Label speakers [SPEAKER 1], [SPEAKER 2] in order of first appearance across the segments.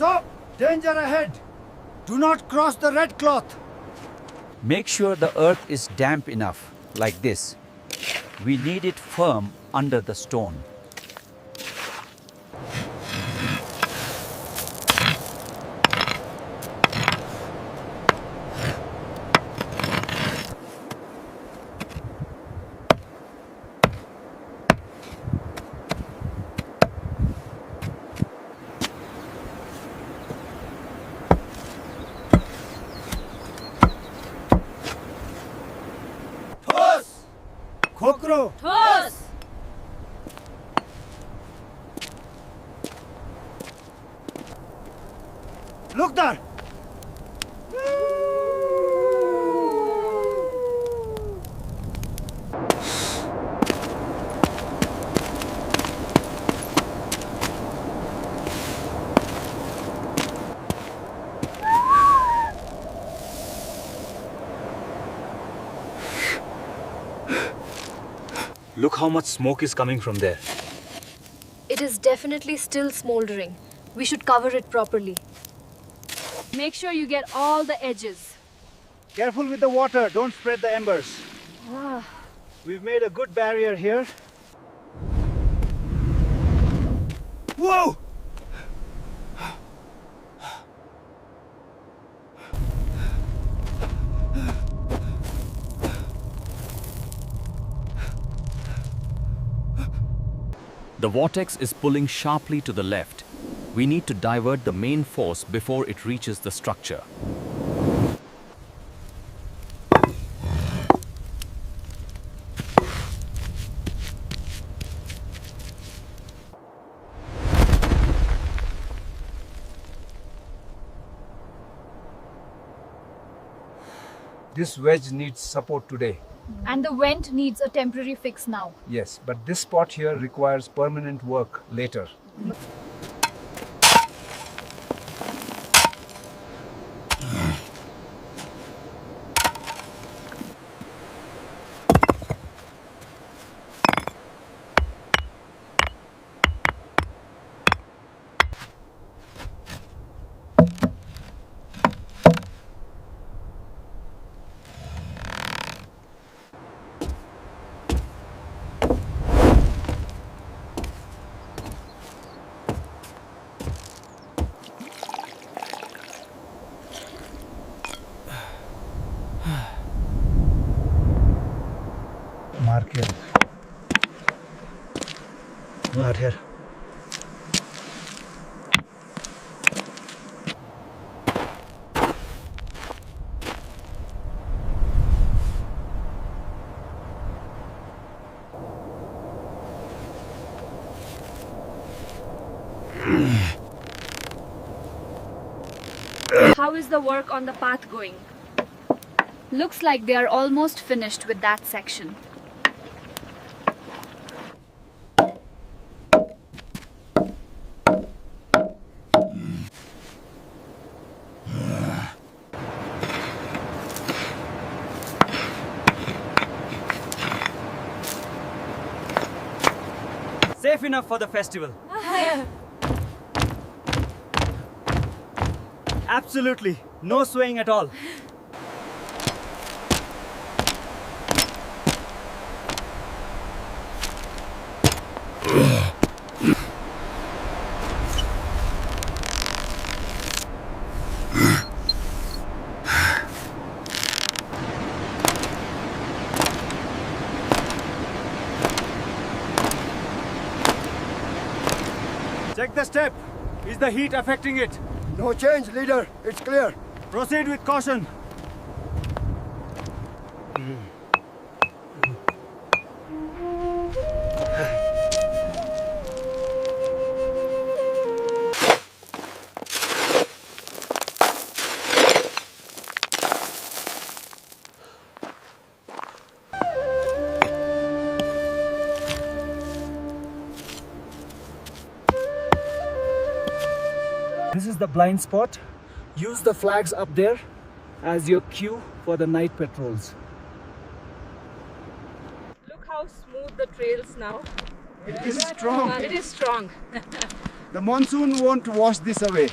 [SPEAKER 1] Stop! Danger ahead! Do not cross the red cloth!
[SPEAKER 2] Make sure the earth is damp enough, like this. We need it firm under the stone.
[SPEAKER 1] Khokro!
[SPEAKER 3] Toss!
[SPEAKER 1] Look there!
[SPEAKER 4] Look how much smoke is coming from there.
[SPEAKER 3] It is definitely still smoldering. We should cover it properly. Make sure you get all the edges.
[SPEAKER 1] Careful with the water, don't spread the embers. We've made a good barrier here. Whoa!
[SPEAKER 4] The vortex is pulling sharply to the left. We need to divert the main force before it reaches the structure.
[SPEAKER 1] This wedge needs support today.
[SPEAKER 3] And the vent needs a temporary fix now.
[SPEAKER 1] Yes, but this spot here requires permanent work later. Mark here. Not here.
[SPEAKER 3] How is the work on the path going? Looks like they are almost finished with that section.
[SPEAKER 2] Safe enough for the festival. Absolutely. No swaying at all.
[SPEAKER 1] Check the step. Is the heat affecting it? No change, leader. It's clear. Proceed with caution. This is the blind spot. Use the flags up there as your cue for the night patrols.
[SPEAKER 5] Look how smooth the trails now.
[SPEAKER 1] It is strong.
[SPEAKER 5] It is strong.
[SPEAKER 1] The monsoon won't wash this away.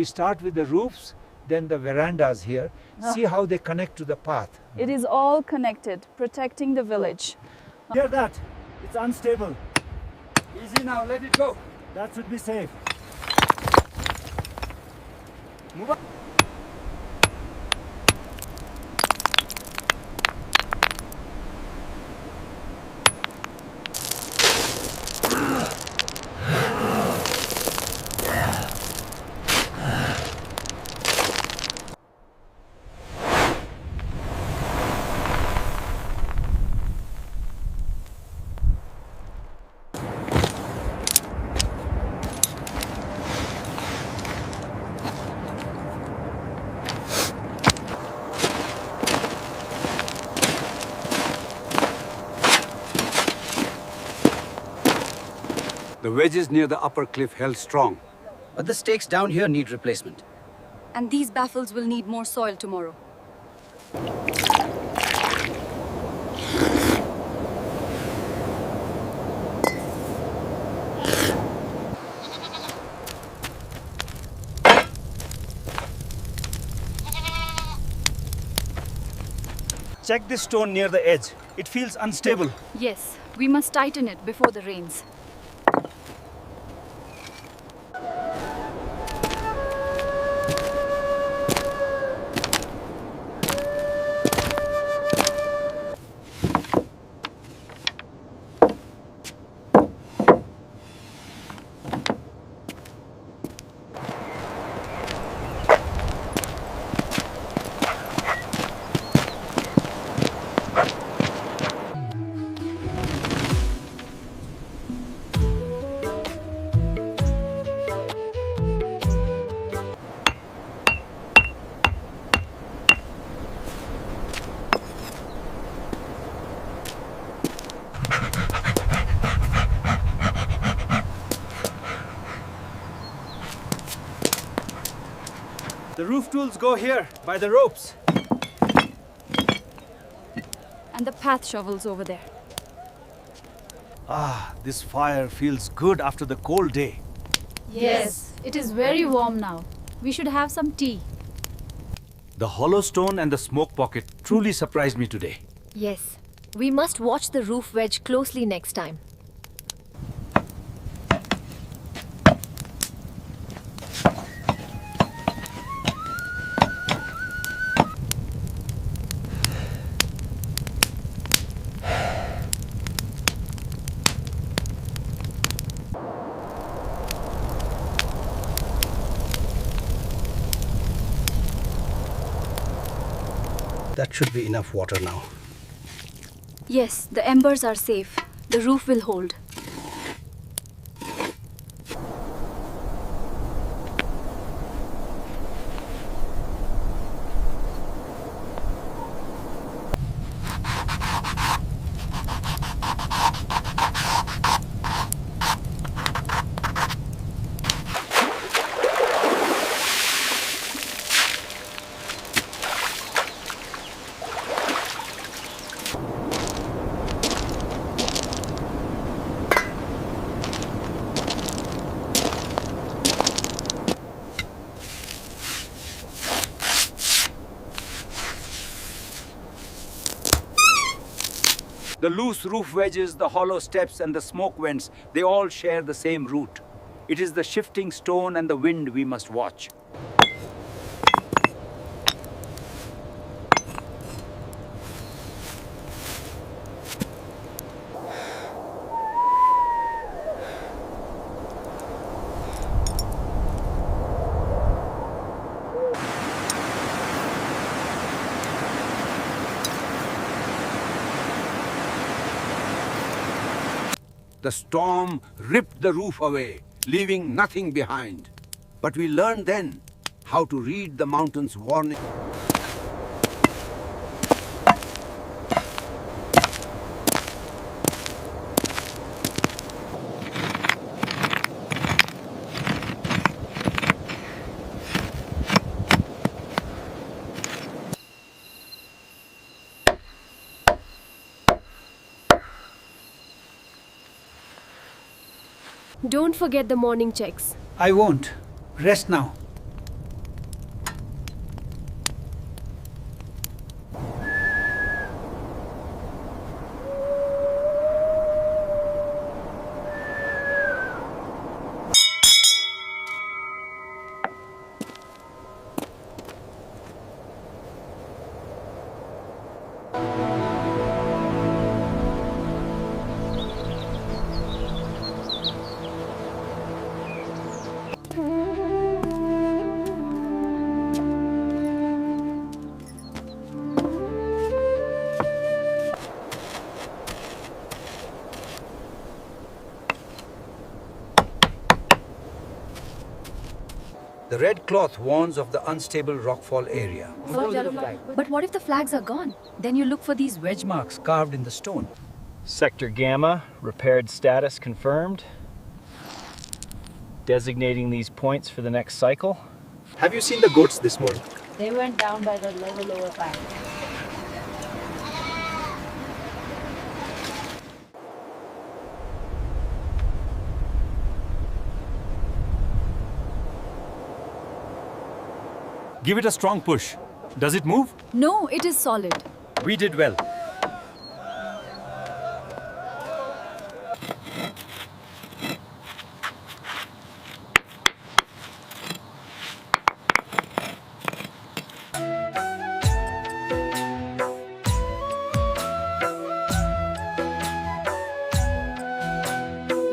[SPEAKER 2] We start with the roofs, then the verandas here. See how they connect to the path.
[SPEAKER 6] It is all connected, protecting the village.
[SPEAKER 1] Hear that? It's unstable.
[SPEAKER 2] Easy now, let it go.
[SPEAKER 1] That should be safe. Move on.
[SPEAKER 7] The wedges near the upper cliff held strong.
[SPEAKER 8] But the stakes down here need replacement.
[SPEAKER 9] And these baffles will need more soil tomorrow.
[SPEAKER 1] Check this stone near the edge. It feels unstable.
[SPEAKER 3] Yes, we must tighten it before the rains.
[SPEAKER 1] The roof tools go here, by the ropes.
[SPEAKER 3] And the path shovels over there.
[SPEAKER 1] Ah, this fire feels good after the cold day.
[SPEAKER 3] Yes, it is very warm now. We should have some tea.
[SPEAKER 1] The hollow stone and the smoke pocket truly surprised me today.
[SPEAKER 10] Yes, we must watch the roof wedge closely next time.
[SPEAKER 8] That should be enough water now.
[SPEAKER 3] Yes, the embers are safe. The roof will hold.
[SPEAKER 2] The loose roof wedges, the hollow steps, and the smoke vents, they all share the same root. It is the shifting stone and the wind we must watch.
[SPEAKER 7] The storm ripped the roof away, leaving nothing behind. But we learned then how to read the mountain's warning.
[SPEAKER 10] Don't forget the morning checks.
[SPEAKER 2] I won't. Rest now.
[SPEAKER 7] red cloth warns of the unstable rockfall area.
[SPEAKER 9] But what if the flags are gone? Then you look for these
[SPEAKER 2] Wedge marks carved in the stone.
[SPEAKER 11] Sector Gamma, repaired status confirmed. Designating these points for the next cycle.
[SPEAKER 2] Have you seen the goats this morning?
[SPEAKER 5] They went down by the lower bank.
[SPEAKER 4] Give it a strong push. Does it move?
[SPEAKER 9] No, it is solid.
[SPEAKER 2] We did well.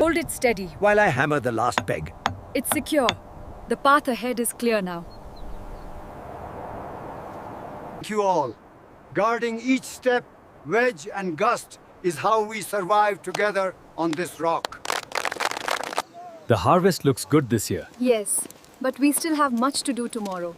[SPEAKER 9] Hold it steady.
[SPEAKER 7] While I hammer the last peg.
[SPEAKER 9] It's secure. The path ahead is clear now.
[SPEAKER 1] Thank you all. Guarding each step, wedge and gust is how we survive together on this rock.
[SPEAKER 4] The harvest looks good this year.
[SPEAKER 3] Yes, but we still have much to do tomorrow.